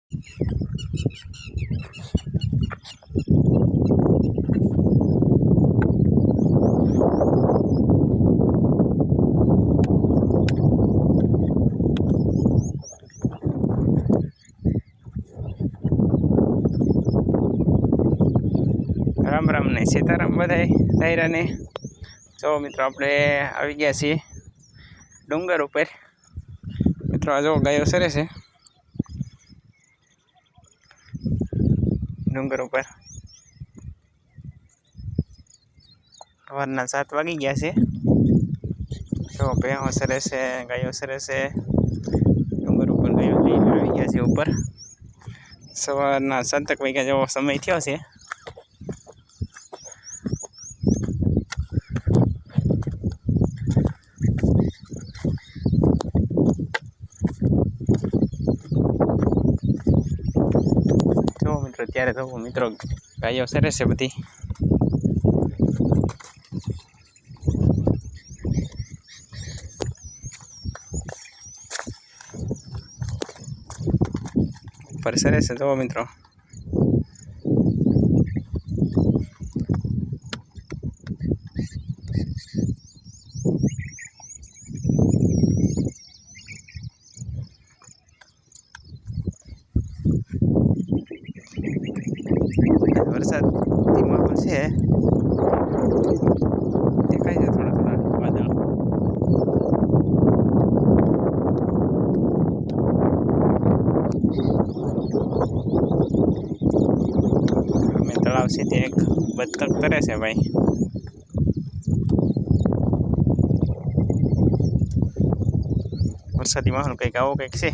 રામ રામ ને સીતારામ બધાય દાયરાને। જો મિત્રો આપણે આવી ગયા છીએ ડુંગર ઉપર। મિત્રો આ જો ગાયો સરે છે ડુંગર ઉપર। સવારના 7 વાગી ગયા છે। જો ભેંસો સરે છે, ગાયો સરે છે ડુંગર ઉપર। ગાયો લઈને આવી ગયા છે ઉપર। સવારના 7 વાગ્યા જેવો સમય થયો છે। જો મિત્રો ત્યારે તો મિત્રો ગાયો સરે છે બધી। ઉપર સરે છે જો મિત્રો। વરસાદ માહોલ છે, દેખાય છે થોડા થોડા વાદળ। અમે તળાવ સીધે એક બતક તરે છે ભાઈ। વરસાદી માહોલ કંઈક આવો કંઈક છે।